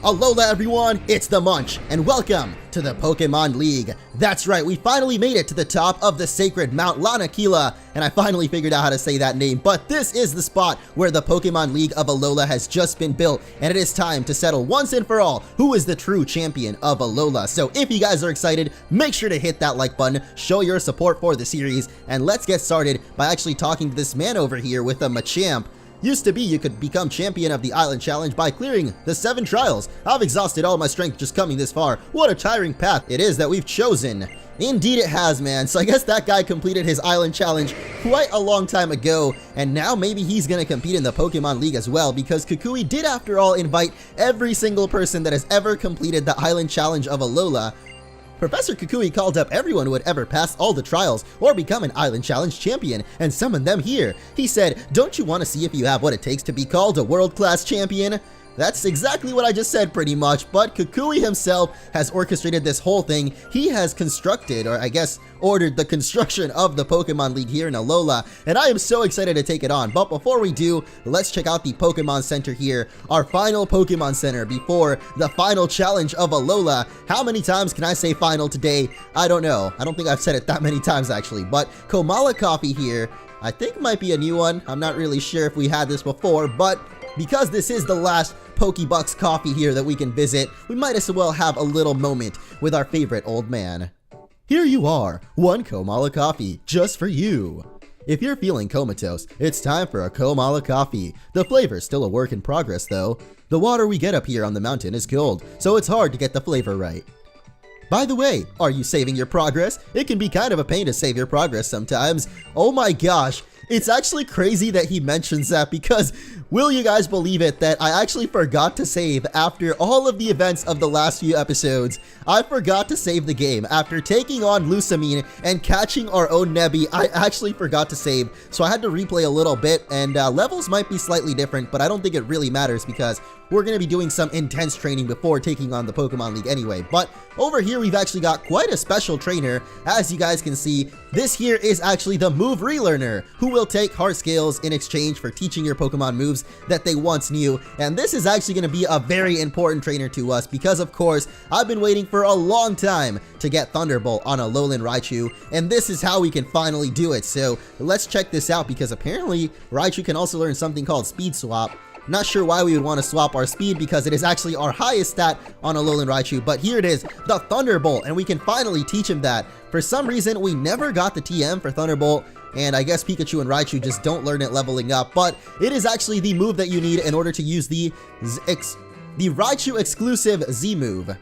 Alola everyone, it's the Munch, and welcome to the Pokemon League. That's right, we finally made it to the top of the sacred Mount Lanakila, and I finally figured out how to say that name, but this is the spot where the Pokemon League of Alola has just been built, and it is time to settle once and for all who is the true champion of Alola. So if you guys are excited, make sure to hit that like button, show your support for the series, and let's get started by actually talking to this man over here with a Machamp. Used to be you could become champion of the Island Challenge by clearing the 7 trials. I've exhausted all my strength just coming this far. What a tiring path it is that we've chosen. Indeed it has, man. So I guess that guy completed his Island Challenge quite a long time ago, and now maybe he's gonna compete in the Pokemon League as well, because Cucuy did after all invite every single person that has ever completed the Island Challenge of Alola. Professor Cucuy called up everyone who had ever passed all the trials or become an Island Challenge champion and summoned them here. He said, "Don't you want to see if you have what it takes to be called a world-class champion?" That's exactly what I just said pretty much, but Cucuy himself has orchestrated this whole thing. He has constructed, or I guess ordered the construction of the Pokemon League here in Alola, and I am so excited to take it on. But before we do, let's check out the Pokemon Center here, our final Pokemon Center before the final challenge of Alola. How many times can I say final today? I don't know. I don't think I've said it that many times actually, but Komala Coffee here, I think might be a new one. I'm not really sure if we had this before, but because this is the last Pokebucks coffee here that we can visit, we might as well have a little moment with our favorite old man. Here you are, one Komala coffee, just for you. If you're feeling comatose, it's time for a Komala coffee. The flavor's still a work in progress though. The water we get up here on the mountain is cold, so it's hard to get the flavor right. By the way, are you saving your progress? It can be kind of a pain to save your progress sometimes. Oh my gosh, it's actually crazy that he mentions that, because will you guys believe it that I actually forgot to save after all of the events of the last few episodes. I forgot to save the game. After taking on Lusamine and catching our own Nebby, I actually forgot to save. So I had to replay a little bit, and levels might be slightly different, but I don't think it really matters because we're going to be doing some intense training before taking on the Pokemon League anyway. But over here, we've actually got quite a special trainer. As you guys can see, this here is actually the Move Relearner, who will take heart scales in exchange for teaching your Pokemon moves that they once knew. And this is actually going to be a very important trainer to us because, of course, I've been waiting for a long time to get Thunderbolt on a Alolan Raichu, and this is how we can finally do it. So let's check this out, because apparently Raichu can also learn something called Speed Swap. Not sure why we would want to swap our speed, because it is actually our highest stat on Alolan Raichu, but here it is, the Thunderbolt, and we can finally teach him that. For some reason, we never got the TM for Thunderbolt, and I guess Pikachu and Raichu just don't learn it leveling up, but it is actually the move that you need in order to use the Raichu exclusive Z move.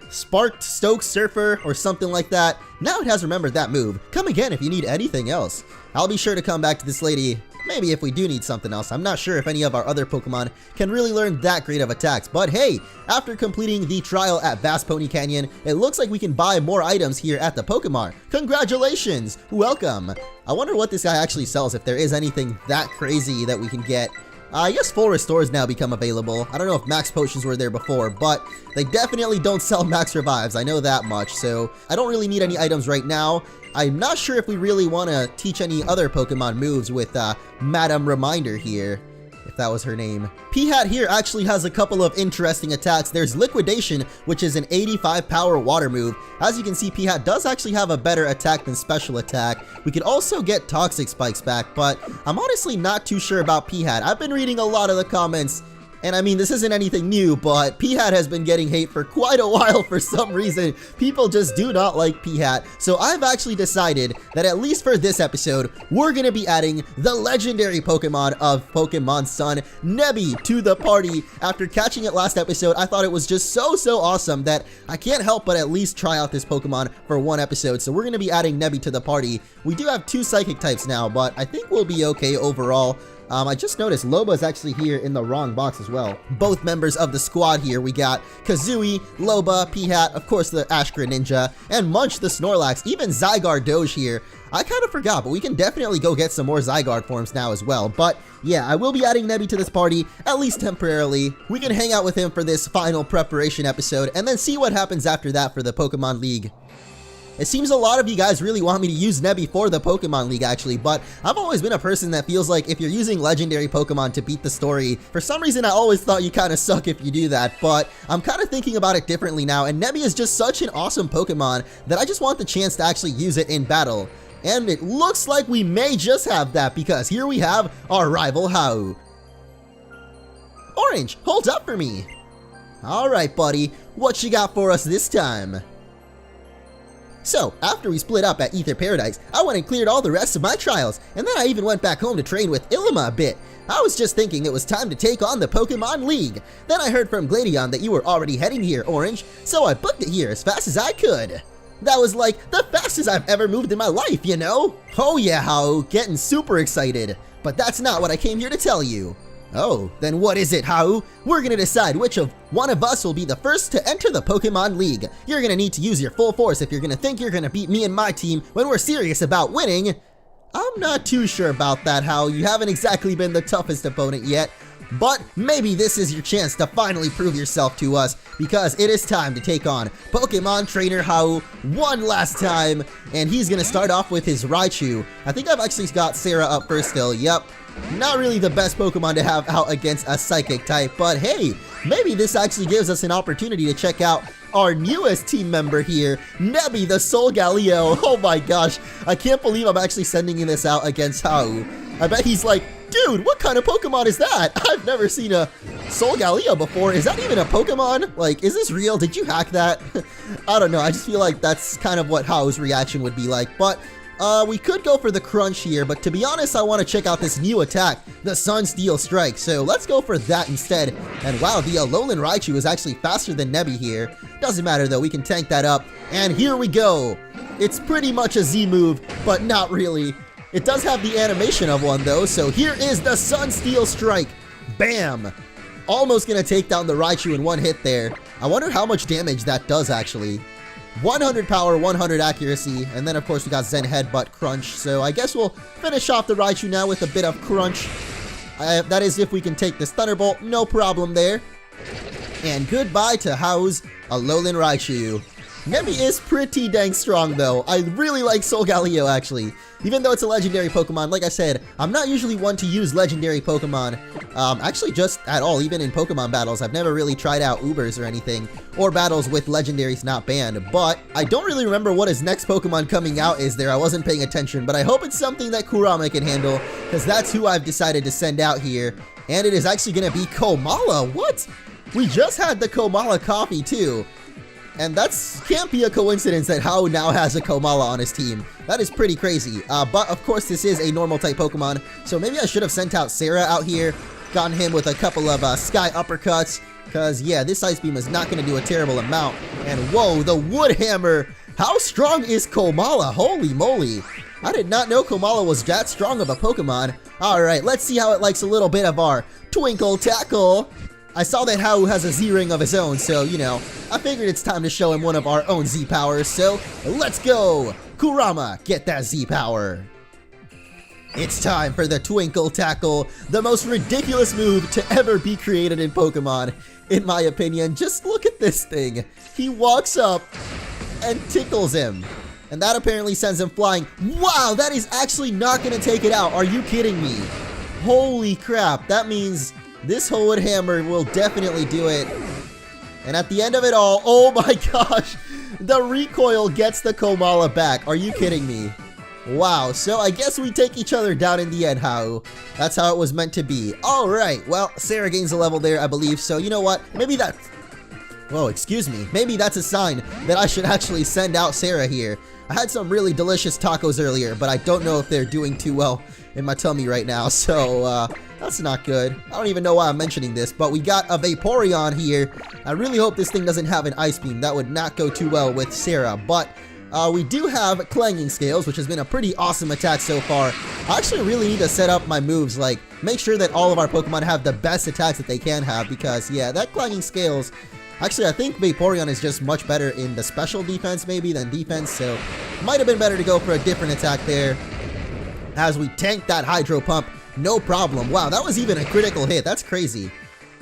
Sparked Stoke Surfer or something like that. Now it has remembered that move. Come again if you need anything else. I'll be sure to come back to this lady, maybe if we do need something else. I'm not sure if any of our other Pokemon can really learn that great of attacks. But hey, after completing the trial at Vast Pony Canyon, it looks like we can buy more items here at the Pokemon. Congratulations! Welcome! I wonder what this guy actually sells, if there is anything that crazy that we can get. I guess full restores now become available. I don't know if max potions were there before, but they definitely don't sell max revives. I know that much, so I don't really need any items right now. I'm not sure if we really want to teach any other Pokemon moves with Madam Reminder here, if that was her name. Peahat here actually has a couple of interesting attacks. There's Liquidation, which is an 85 power water move. As you can see, Peahat does actually have a better attack than special attack. We could also get Toxic Spikes back, but I'm honestly not too sure about Peahat. I've been reading a lot of the comments, and I mean, this isn't anything new, but Peahat has been getting hate for quite a while for some reason. People just do not like Peahat. So I've actually decided that at least for this episode, we're going to be adding the legendary Pokemon of Pokemon Sun, Nebby, to the party. After catching it last episode, I thought it was just so awesome that I can't help but at least try out this Pokemon for one episode. So we're going to be adding Nebby to the party. We do have 2 Psychic types now, but I think we'll be okay overall. I just noticed Loba's actually here in the wrong box as well. Both members of the squad here. We got Kazooie, Loba, Peahat, of course the Ash Greninja, and Munch the Snorlax, even Zygarde Doge here. I kind of forgot, but we can definitely go get some more Zygarde forms now as well. But yeah, I will be adding Nebby to this party, at least temporarily. We can hang out with him for this final preparation episode, and then see what happens after that for the Pokemon League. It seems a lot of you guys really want me to use Nebby for the Pokemon League actually, but I've always been a person that feels like if you're using legendary Pokemon to beat the story, for some reason I always thought you kind of suck if you do that, but I'm kind of thinking about it differently now, and Nebby is just such an awesome Pokemon that I just want the chance to actually use it in battle. And it looks like we may just have that, because here we have our rival Hau. Orange, hold up for me. Alright buddy, what you got for us this time? So, after we split up at Ether Paradise, I went and cleared all the rest of my trials, and then I even went back home to train with Ilima a bit. I was just thinking it was time to take on the Pokemon League. Then I heard from Gladion that you were already heading here, Orange, so I booked it here as fast as I could. That was like the fastest I've ever moved in my life, you know? Oh yeah, Hau, getting super excited. But that's not what I came here to tell you. Oh, then what is it, Hau? We're gonna decide which of one of us will be the first to enter the Pokemon League. You're gonna need to use your full force if you're gonna think you're gonna beat me and my team when we're serious about winning. I'm not too sure about that, Hau. You haven't exactly been the toughest opponent yet. But maybe this is your chance to finally prove yourself to us, because it is time to take on Pokemon Trainer Hau one last time, and he's gonna start off with his Raichu. I think I've actually got Sarah up first still, yep. Not really the best Pokemon to have out against a Psychic type, but hey, maybe this actually gives us an opportunity to check out our newest team member here, Nebby the Solgaleo. Oh my gosh, I can't believe I'm actually sending this out against Hau. I bet he's like, dude, what kind of Pokemon is that? I've never seen a Solgaleo before. Is that even a Pokemon? Like, is this real? Did you hack that? I don't know. I just feel like that's kind of what Hau's reaction would be like. But we could go for the Crunch here, but to be honest, I want to check out this new attack, the Sunsteel Strike. So let's go for that instead. And wow, the Alolan Raichu is actually faster than Nebby here. Doesn't matter though, we can tank that up. And here we go. It's pretty much a Z move, but not really. It does have the animation of one though, so here is the Sunsteel Strike. Bam! Almost gonna take down the Raichu in one hit there. I wonder how much damage that does actually. 100 power, 100 accuracy, and then of course we got Zen Headbutt Crunch, so I guess we'll finish off the Raichu now with a bit of Crunch. That is if we can take this Thunderbolt, no problem there. And goodbye to Hau's Alolan Raichu. Nebby is pretty dang strong though. I really like Solgaleo actually. Even though it's a legendary Pokemon, like I said, I'm not usually one to use legendary Pokemon. Actually just at all, even in Pokemon battles. I've never really tried out Ubers or anything, or battles with legendaries not banned. But I don't really remember what his next Pokemon coming out is there. I wasn't paying attention, but I hope it's something that Kurama can handle, because that's who I've decided to send out here. And it is actually going to be Komala. What? We just had the Komala coffee too. And that's can't be a coincidence that Hau now has a Komala on his team. That is pretty crazy. But of course this is a normal type Pokemon, so maybe I should have sent out Sarah out here, gotten him with a couple of Sky Uppercuts, because yeah, this Ice Beam is not going to do a terrible amount. And whoa, the Wood Hammer! How strong is Komala? Holy moly! I did not know Komala was that strong of a Pokemon. Alright, let's see how it likes a little bit of our Twinkle Tackle. I saw that Hau has a Z-Ring of his own, so, you know, I figured it's time to show him one of our own Z-Powers, so let's go! Kurama, get that Z-Power! It's time for the Twinkle Tackle, the most ridiculous move to ever be created in Pokemon, in my opinion. Just look at this thing. He walks up and tickles him, and that apparently sends him flying. Wow, that is actually not going to take it out. Are you kidding me? Holy crap, that means this Wood Hammer will definitely do it. And at the end of it all, oh my gosh, the recoil gets the Komala back. Are you kidding me? Wow, so I guess we take each other down in the end, Hau. That's how it was meant to be. Alright, well, Sarah gains a level there, I believe. So you know what? Maybe that... Whoa, excuse me. Maybe that's a sign that I should actually send out Sarah here. I had some really delicious tacos earlier, but I don't know if they're doing too well in my tummy right now, so that's not good. I don't even know why I'm mentioning this, but we got a Vaporeon here. I really hope this thing doesn't have an Ice Beam. That would not go too well with Sarah, but we do have Clanging Scales, which has been a pretty awesome attack so far. I actually really need to set up my moves, like make sure that all of our Pokemon have the best attacks that they can have, because yeah, that Clanging Scales... Actually, I think Vaporeon is just much better in the special defense maybe than defense, so might have been better to go for a different attack there. As we tank that Hydro Pump, no problem. Wow, that was even a critical hit. That's crazy.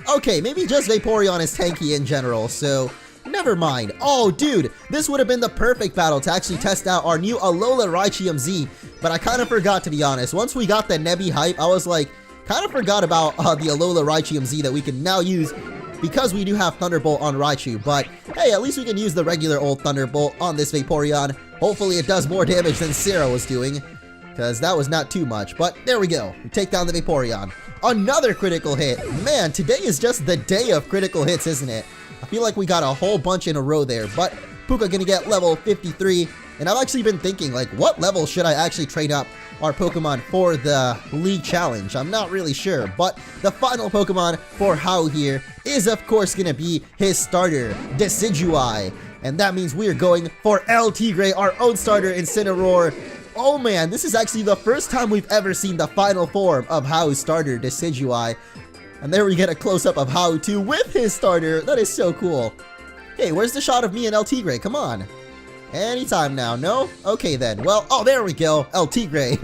Okay, maybe just Vaporeon is tanky in general, so Never mind. Oh, dude, this would have been the perfect battle to actually test out our new Alola Raichu Z, but I kind of forgot, to be honest. Once we got the Nebby hype, I was like, kind of forgot about the Alola Raichu Z that we can now use because we do have Thunderbolt on Raichu. But hey, at least we can use the regular old Thunderbolt on this Vaporeon. Hopefully it does more damage than Sarah was doing, because that was not too much. But there we go. We take down the Vaporeon. Another critical hit. Man, today is just the day of critical hits, isn't it? I feel like we got a whole bunch in a row there. But Puka gonna get level 53. And I've actually been thinking, like, what level should I actually train up our Pokemon for the League Challenge? I'm not really sure. But the final Pokemon for Hau here is, of course, gonna be his starter, Decidueye. And that means we are going for El Tigre, our own starter, Incineroar. Oh man, this is actually the first time we've ever seen the final form of Hau's starter, Decidueye. And there we get a close-up of Hau too with his starter. That is so cool. Hey, where's the shot of me and El Tigre? Come on. Anytime now, no? Okay then. Well, oh, there we go. El Tigre.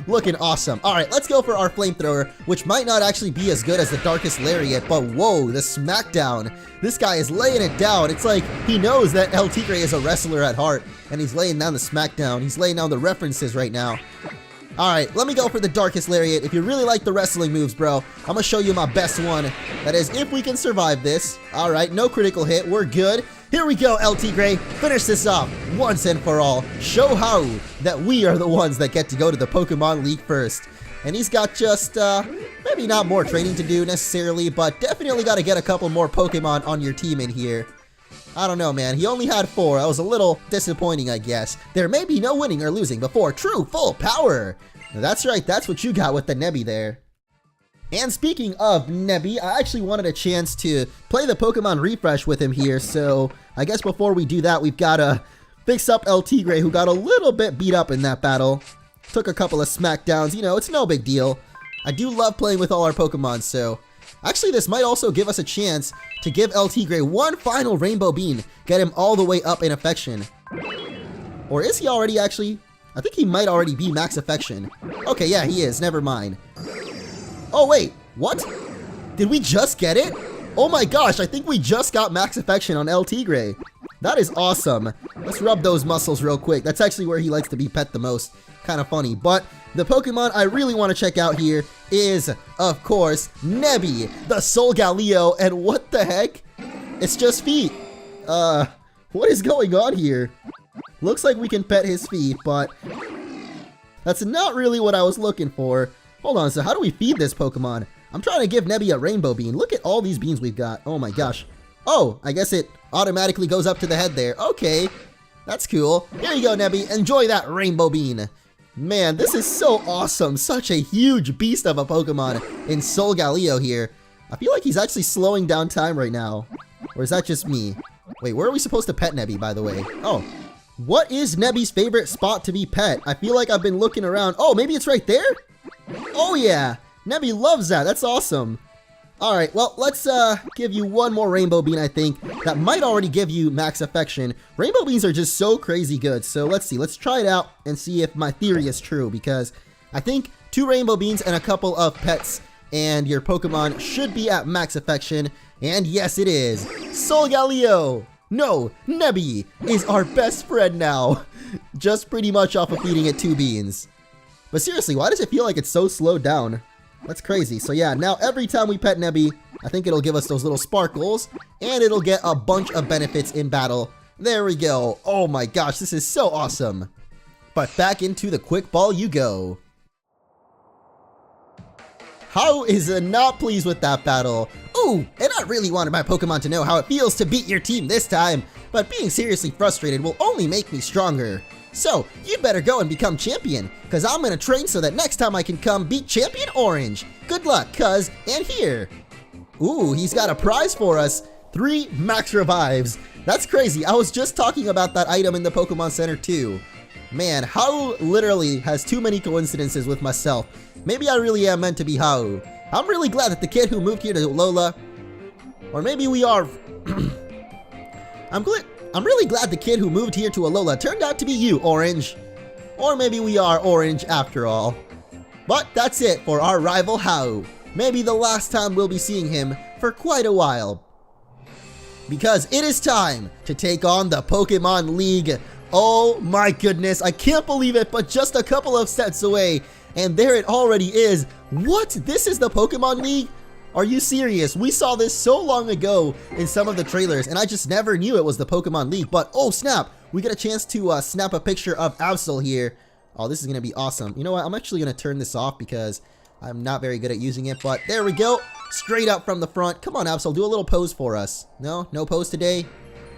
Looking awesome. Alright, let's go for our Flamethrower, which might not actually be as good as the Darkest Lariat, but whoa, the Smackdown. This guy is laying it down. It's like he knows that El Tigre is a wrestler at heart, and he's laying down the Smackdown. He's laying down the references right now. Alright, let me go for the Darkest Lariat. If you really like the wrestling moves, bro, I'm gonna show you my best one. That is, if we can survive this. Alright, no critical hit. We're good. Here we go, El Tigre. Finish this off once and for all. Show Hau that we are the ones that get to go to the Pokemon League first. And he's got just, maybe not more training to do necessarily, but definitely got to get a couple more Pokemon on your team in here. I don't know, man. He only had 4. That was a little disappointing, I guess. There may be no winning or losing before true full power. That's right. That's what you got with the Nebby there. And speaking of Nebby, I actually wanted a chance to play the Pokemon Refresh with him here, so I guess before we do that, we've got to fix up El Tigre, who got a little bit beat up in that battle. Took a couple of smackdowns, you know, it's no big deal. I do love playing with all our Pokemon, so actually this might also give us a chance to give El Tigre one final Rainbow Bean, get him all the way up in affection. Or is he already actually? I think he might already be max affection. Okay, yeah, he is, never mind. Oh wait, what? Did we just get it? Oh my gosh, I think we just got max affection on El Tigre. That is awesome. Let's rub those muscles real quick. That's actually where he likes to be pet the most. Kind of funny. But the Pokemon I really want to check out here is, of course, Nebby, the Solgaleo. And what the heck? It's just feet. What is going on here? Looks like we can pet his feet, but that's not really what I was looking for. Hold on, so how do we feed this Pokemon? I'm trying to give Nebby a Rainbow Bean. Look at all these beans we've got. Oh my gosh. Oh, I guess it automatically goes up to the head there. Okay, that's cool. Here you go, Nebby. Enjoy that Rainbow Bean. Man, this is so awesome. Such a huge beast of a Pokemon in Solgaleo here. I feel like he's actually slowing down time right now. Or is that just me? Wait, where are we supposed to pet Nebby, by the way? Oh, what is Nebby's favorite spot to be pet? I feel like I've been looking around. Oh, maybe it's right there? Oh yeah, Nebby loves that. That's awesome. Alright, well, let's give you one more Rainbow Bean, I think. That might already give you max affection. Rainbow Beans are just so crazy good. So let's see. Let's try it out and see if my theory is true. Because I think 2 Rainbow Beans and a couple of pets and your Pokemon should be at max affection. And yes, it is. Solgaleo! No, Nebby is our best friend now. Just pretty much off of feeding it 2 beans. But seriously, why does it feel like it's so slowed down? That's crazy. So yeah, now every time we pet Nebby, I think it'll give us those little sparkles, and it'll get a bunch of benefits in battle. There we go. Oh my gosh, this is so awesome. But back into the quick ball you go. How is not pleased with that battle? Ooh, and I really wanted my Pokemon to know how it feels to beat your team this time, but being seriously frustrated will only make me stronger. So, you better go and become champion, cause I'm gonna train so that next time I can come beat Champion Orange. Good luck, cuz, and here. Ooh, he's got a prize for us. 3 max revives. That's crazy. I was just talking about that item in the Pokemon Center too. Man, Hau literally has too many coincidences with myself. Maybe I really am meant to be Hau. I'm really glad that the kid who moved here to Alola, or maybe we are... I'm really glad the kid who moved here to Alola turned out to be you, Orange. Or maybe we are Orange after all. But that's it for our rival Hau. Maybe the last time we'll be seeing him for quite a while. because it is time to take on the Pokemon League. Oh my goodness, I can't believe it, but just a couple of steps away, and there it already is. What? This is the Pokemon League? Are you serious? We saw this so long ago in some of the trailers, and I just never knew it was the Pokemon League. But oh snap, we get a chance to snap a picture of Absol here. Oh, this is gonna be awesome. You know what? I'm actually gonna turn this off because I'm not very good at using it, but there we go. Straight up from the front. Come on, Absol, do a little pose for us. No? No pose today?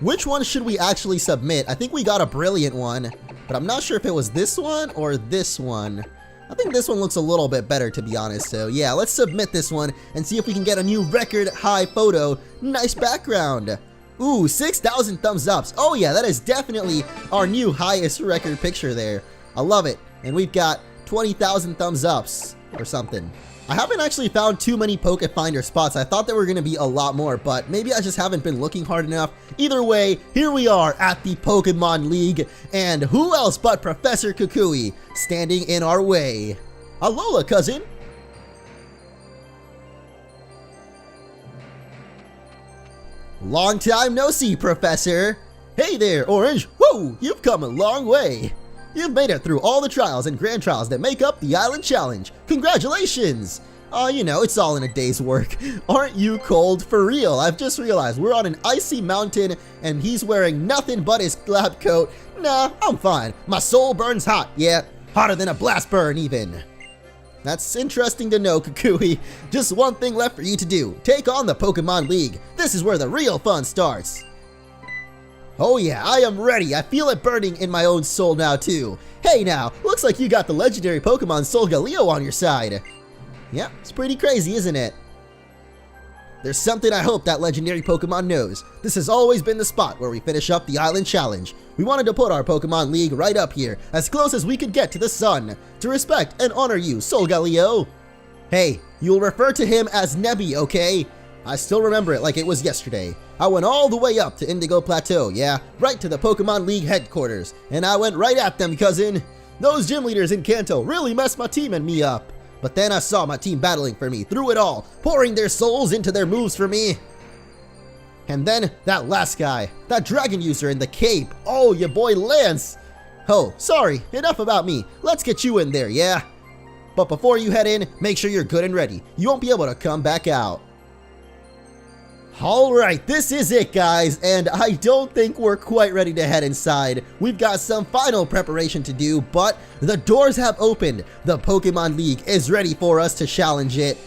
Which one should we actually submit? I think we got a brilliant one, but I'm not sure if it was this one or this one. I think this one looks a little bit better, to be honest. So yeah, let's submit this one and see if we can get a new record high photo. Nice background. Ooh, 6,000 thumbs ups. Oh yeah, that is definitely our new highest record picture there. I love it. And we've got 20,000 thumbs ups or something. I haven't actually found too many Pokefinder spots. I thought there were going to be a lot more, but maybe I just haven't been looking hard enough. Either way, here we are at the Pokemon League, and who else but Professor Cucuy standing in our way. Alola, cousin! Long time no see, Professor! Hey there, Orange! Whoa, you've come a long way! You've made it through all the trials and grand trials that make up the Island Challenge. Congratulations! You know, it's all in a day's work. Aren't you cold for real? I've just realized we're on an icy mountain and he's wearing nothing but his lab coat. Nah, I'm fine. My soul burns hot. Yeah, hotter than a blast burn even. That's interesting to know, Cucuy. Just one thing left for you to do. Take on the Pokemon League. This is where the real fun starts. Oh yeah, I am ready. I feel it burning in my own soul now too. Hey now, looks like you got the legendary Pokemon Solgaleo on your side. Yep, it's pretty crazy, isn't it? There's something I hope that legendary Pokemon knows. This has always been the spot where we finish up the Island Challenge. We wanted to put our Pokemon League right up here, as close as we could get to the sun, to respect and honor you, Solgaleo. Hey, you'll refer to him as Nebby, okay? I still remember it like it was yesterday. I went all the way up to Indigo Plateau, yeah, right to the Pokemon League headquarters, and I went right at them, cousin. Those gym leaders in Kanto really messed my team and me up. But then I saw my team battling for me through it all, pouring their souls into their moves for me. And then that last guy, that dragon user in the cape. Oh, your boy Lance. Oh, sorry, enough about me. Let's get you in there, yeah? But before you head in, make sure you're good and ready. You won't be able to come back out. Alright, this is it, guys, and I don't think we're quite ready to head inside. We've got some final preparation to do, but the doors have opened. The Pokemon League is ready for us to challenge it.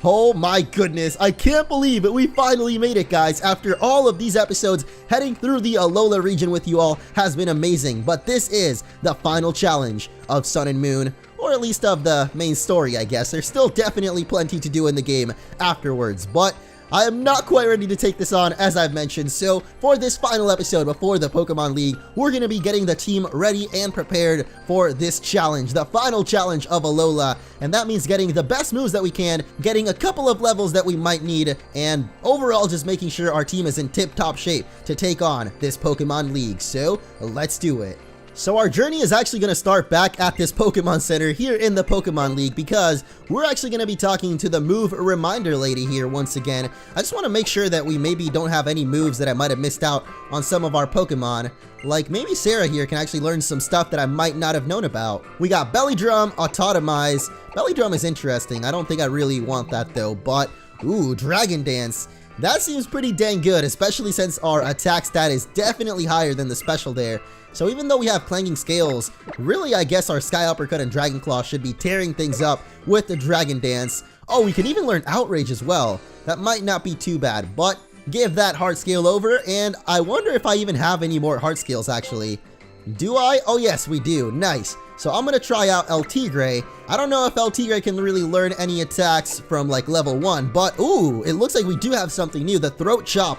Oh my goodness, I can't believe it. We finally made it, guys. After all of these episodes, heading through the Alola region with you all has been amazing, but this is the final challenge of Sun and Moon. Or at least of the main story, I guess. There's still definitely plenty to do in the game afterwards, but I am not quite ready to take this on, as I've mentioned, so for this final episode before the Pokemon League, we're going to be getting the team ready and prepared for this challenge, the final challenge of Alola, and that means getting the best moves that we can, getting a couple of levels that we might need, and overall just making sure our team is in tip-top shape to take on this Pokemon League, so let's do it. So our journey is actually going to start back at this Pokemon Center here in the Pokemon League because we're actually going to be talking to the move reminder lady here once again. I just want to make sure that we maybe don't have any moves that I might have missed out on some of our Pokemon. Like maybe Sarah here can actually learn some stuff that I might not have known about. We got Belly Drum, Autotomize. Belly Drum is interesting. I don't think I really want that though, but ooh, Dragon Dance. That seems pretty dang good, especially since our attack stat is definitely higher than the special there. So even though we have clanging scales, really I guess our Sky Uppercut and Dragon Claw should be tearing things up with the Dragon Dance. Oh, we can even learn Outrage as well. That might not be too bad, but give that heart scale over, and I wonder if I even have any more heart scales actually. Do I? Oh yes, we do. Nice. So I'm gonna try out El Tigre. I don't know if El Tigre can really learn any attacks from like level 1, but ooh, it looks like we do have something new, the Throat Chop.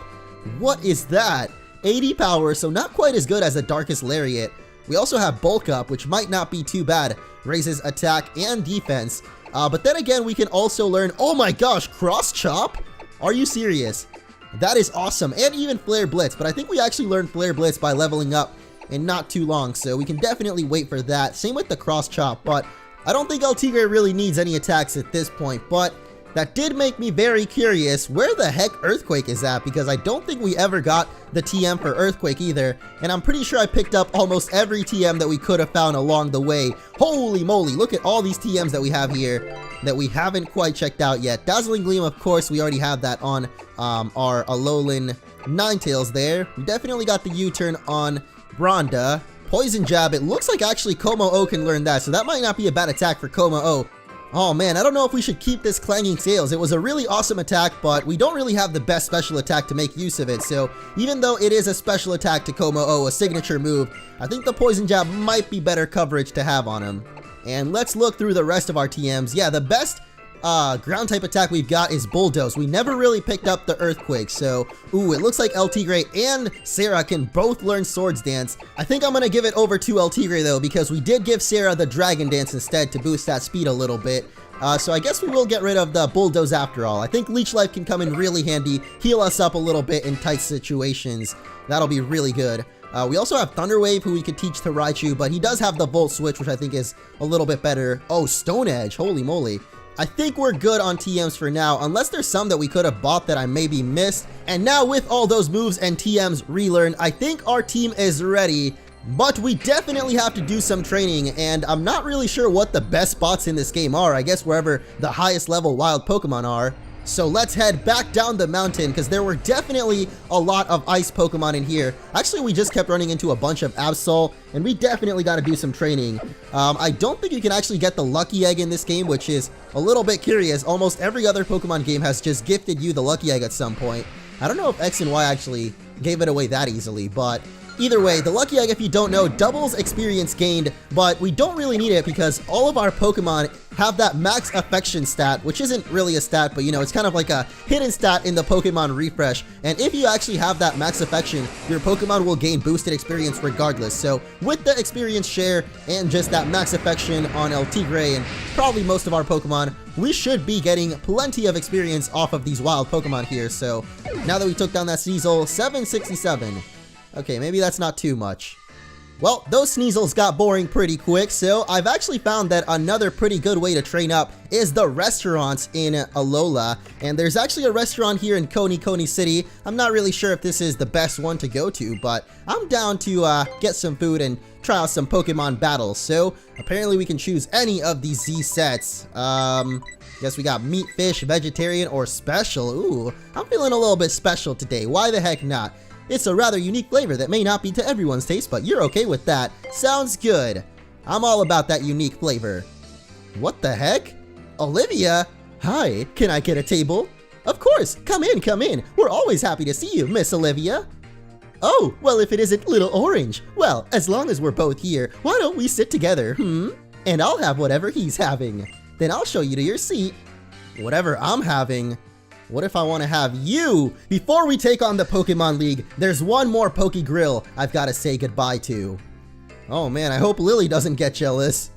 What is that? 80 power, so not quite as good as the Darkest Lariat. We also have Bulk Up, which might not be too bad. Raises attack and defense. But then again, we can also learn, oh my gosh, Cross Chop? Are you serious? That is awesome, and even Flare Blitz, but I think we actually learned Flare Blitz by leveling up in not too long, so we can definitely wait for that. Same with the Cross Chop, but I don't think El Tigre really needs any attacks at this point, but that did make me very curious where the heck Earthquake is at, because I don't think we ever got the TM for Earthquake either, and I'm pretty sure I picked up almost every TM that we could have found along the way. Holy moly, look at all these TMs that we have here that we haven't quite checked out yet. Dazzling Gleam, of course, we already have that on our Alolan Ninetales there. We definitely got the U-turn on Bronda. Poison Jab, it looks like actually Como-O can learn that, so that might not be a bad attack for Como-O. Oh man, I don't know if we should keep this Clanging Scales. It was a really awesome attack, but we don't really have the best special attack to make use of it. So even though it is a special attack to Como-O, a signature move, I think the Poison Jab might be better coverage to have on him. And let's look through the rest of our TMs. Yeah, the best ground type attack we've got is Bulldoze. We never really picked up the Earthquake, so ooh, it looks like El Tigre and Sarah can both learn Swords Dance. I think I'm gonna give it over to El Tigre though, because we did give Sarah the Dragon Dance instead to boost that speed a little bit. So I guess we will get rid of the Bulldoze after all. I think Leech Life can come in really handy, heal us up a little bit in tight situations. That'll be really good. We also have Thunder Wave, who we could teach to Raichu, but he does have the Volt Switch, which I think is a little bit better. Oh, Stone Edge, holy moly. I think we're good on TMs for now, unless there's some that we could have bought that I maybe missed. And now with all those moves and TMs relearned, I think our team is ready. But we definitely have to do some training, and I'm not really sure what the best spots in this game are. I guess wherever the highest level wild Pokemon are. So let's head back down the mountain, because there were definitely a lot of ice Pokemon in here. Actually, we just kept running into a bunch of Absol, and we definitely got to do some training. I don't think you can actually get the Lucky Egg in this game, which is a little bit curious. Almost every other Pokemon game has just gifted you the Lucky Egg at some point. I don't know if X and Y actually gave it away that easily, but either way, the Lucky Egg, if you don't know, doubles experience gained, but we don't really need it because all of our Pokemon have that max affection stat, which isn't really a stat, but you know, it's kind of like a hidden stat in the Pokemon refresh. And if you actually have that max affection, your Pokemon will gain boosted experience regardless. So with the experience share and just that max affection on El Tigre and probably most of our Pokemon, we should be getting plenty of experience off of these wild Pokemon here. So now that we took down that Sneasel, 767. Okay, maybe that's not too much. Well, those Sneasels got boring pretty quick, so I've actually found that another pretty good way to train up is the restaurants in Alola. And there's actually a restaurant here in Coney City. I'm not really sure if this is the best one to go to, but I'm down to get some food and try out some Pokemon battles. So apparently we can choose any of these Z sets. Guess we got meat, fish, vegetarian, or special. Ooh, I'm feeling a little bit special today. Why the heck not? It's a rather unique flavor that may not be to everyone's taste, but you're okay with that. Sounds good. I'm all about that unique flavor. What the heck? Olivia? Hi, can I get a table? Of course, come in, come in. We're always happy to see you, Miss Olivia. Oh, well, if it isn't Little Orange. Well, as long as we're both here, why don't we sit together, And I'll have whatever he's having. Then I'll show you to your seat. Whatever I'm having. What if I want to have you? Before we take on the Pokemon League, there's one more Pokegrill I've got to say goodbye to. Oh man, I hope Lily doesn't get jealous.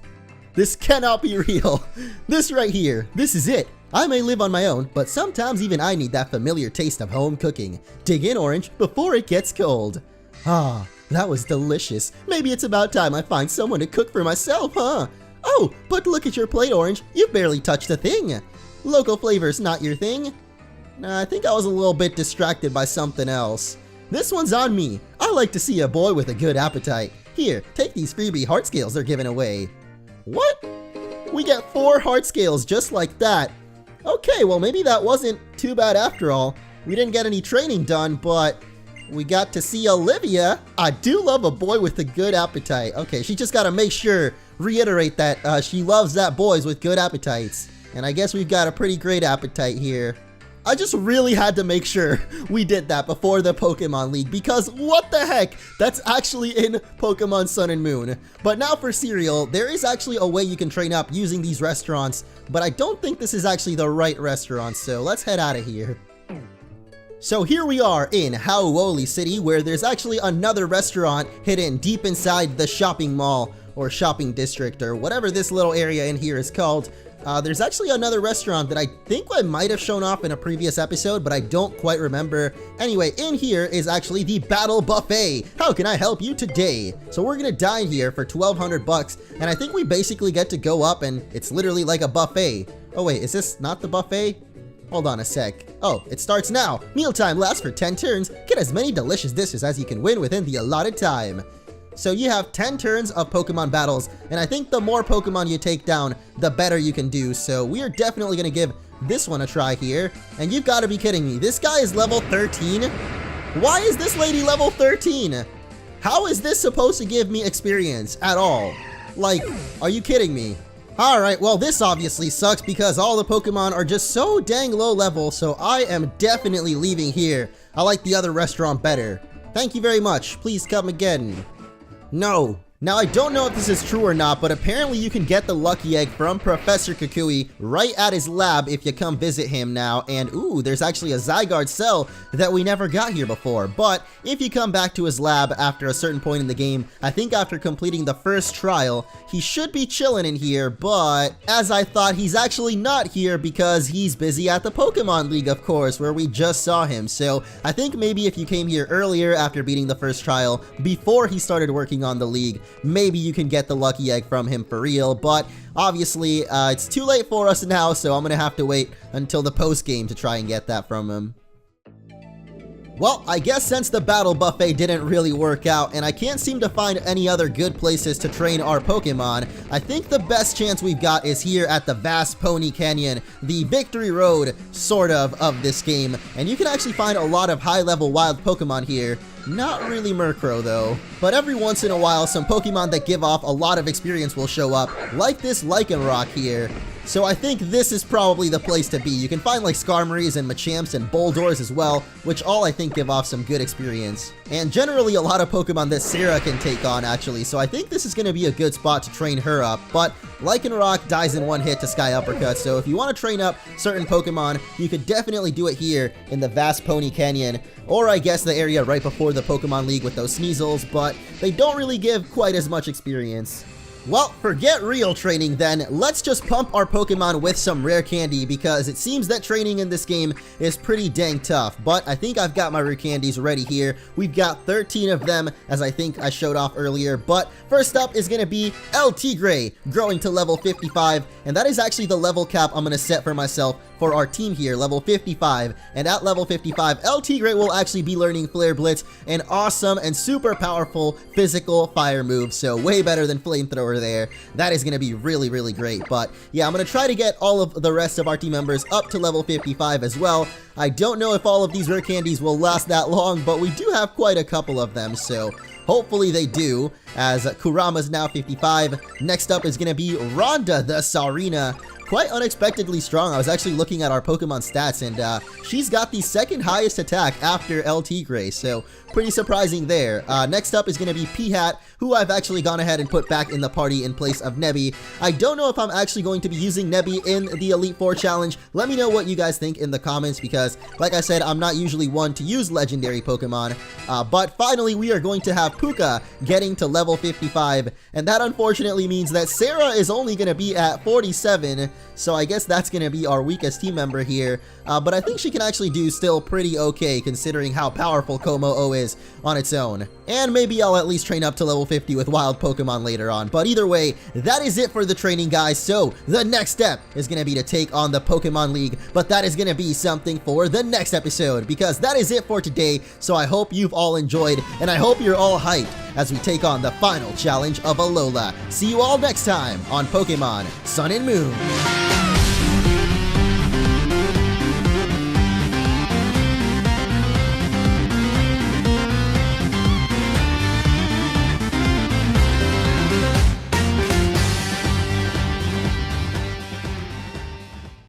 This cannot be real. This right here, this is it. I may live on my own, but sometimes even I need that familiar taste of home cooking. Dig in, Orange, before it gets cold. Ah, that was delicious. Maybe it's about time I find someone to cook for myself, huh? Oh, but look at your plate, Orange. You barely touched a thing. Local flavors not your thing? Nah, I think I was a little bit distracted by something else. This one's on me. I like to see a boy with a good appetite. Here, take these freebie heart scales they're giving away. What? We get 4 heart scales just like that. Okay, well maybe that wasn't too bad after all. We didn't get any training done, but we got to see Olivia. I do love a boy with a good appetite. Okay, she just gotta make sure, reiterate that she loves that boys with good appetites. And I guess we've got a pretty great appetite here. I just really had to make sure we did that before the Pokemon League, because what the heck, that's actually in Pokemon Sun and Moon. But now for cereal, there is actually a way you can train up using these restaurants, but I don't think this is actually the right restaurant, so let's head out of here. So here we are in Hau'oli City, where there's actually another restaurant hidden deep inside the shopping mall, or shopping district, or whatever this little area in here is called. There's actually another restaurant that I think I might have shown off in a previous episode, but I don't quite remember. Anyway, in here is actually the Battle Buffet. How can I help you today? So we're gonna dine here for 1,200 bucks, and I think we basically get to go up and it's literally like a buffet. Oh wait, is this not the buffet? Hold on a sec. Oh, it starts now. Mealtime lasts for 10 turns. Get as many delicious dishes as you can win within the allotted time. So you have 10 turns of Pokemon battles, and I think the more Pokemon you take down, the better you can do. So we are definitely going to give this one a try here. And you've got to be kidding me. This guy is level 13? Why is this lady level 13? How is this supposed to give me experience at all? Like, are you kidding me? Alright, well this obviously sucks because all the Pokemon are just so dang low level, so I am definitely leaving here. I like the other restaurant better. Thank you very much. Please come again. No. Now I don't know if this is true or not, but apparently you can get the lucky egg from Professor Cucuy right at his lab if you come visit him now. And ooh, there's actually a Zygarde cell that we never got here before. But if you come back to his lab after a certain point in the game, I think after completing the first trial, he should be chilling in here. But as I thought, he's actually not here because he's busy at the Pokemon League, of course, where we just saw him. So I think maybe if you came here earlier after beating the first trial, before he started working on the league, maybe you can get the lucky egg from him for real, but obviously it's too late for us now, so I'm gonna have to wait until the post game to try and get that from him. Well, I guess since the battle buffet didn't really work out and I can't seem to find any other good places to train our Pokemon, I think the best chance we've got is here at the vast Pony Canyon, the victory road, sort of this game. And you can actually find a lot of high-level wild Pokemon here. Not really Murkrow though, but every once in a while some Pokemon that give off a lot of experience will show up, like this Lycanroc here. So I think this is probably the place to be. You can find like Skarmories and Machamps and Boldors as well, which all I think give off some good experience. And generally a lot of Pokemon that Sarah can take on actually, so I think this is going to be a good spot to train her up. But Lycanroc dies in one hit to Sky Uppercut, so if you want to train up certain Pokemon, you could definitely do it here in the vast Pony Canyon, or I guess the area right before the Pokemon League with those Sneasels, but they don't really give quite as much experience. Well, forget real training then, let's just pump our Pokemon with some rare candy because it seems that training in this game is pretty dang tough, but I think I've got my rare candies ready here. We've got 13 of them, as I think I showed off earlier, but first up is going to be El Tigre, growing to level 55, and that is actually the level cap I'm going to set for myself for our team here, level 55, and at level 55, El Tigre will actually be learning Flare Blitz, an awesome and super powerful physical fire move, so way better than Flamethrower there. That is going to be really, really great. But yeah, I'm going to try to get all of the rest of our team members up to level 55 as well. I don't know if all of these rare candies will last that long, but we do have quite a couple of them, so hopefully they do, as Kurama's now 55. Next up is going to be Rhonda the Saurina. Quite unexpectedly strong. I was actually looking at our Pokemon stats, and she's got the second highest attack after El Tigre, so pretty surprising there. Next up is going to be Peahat, who I've actually gone ahead and put back in the party in place of Nebby. I don't know if I'm actually going to be using Nebby in the Elite Four challenge. Let me know what you guys think in the comments, because like I said, I'm not usually one to use legendary Pokemon. But finally, we are going to have Puka getting to level 55, and that unfortunately means that Sarah is only going to be at 47, so I guess that's going to be our weakest team member here. But I think she can actually do still pretty okay considering how powerful Como-O is on its own. And maybe I'll at least train up to level 50 with wild Pokemon later on. But either way, that is it for the training, guys. So the next step is going to be to take on the Pokemon League. But that is going to be something for the next episode, because that is it for today. So I hope you've all enjoyed, and I hope you're all hyped as we take on the final challenge of Alola. See you all next time on Pokemon Sun and Moon.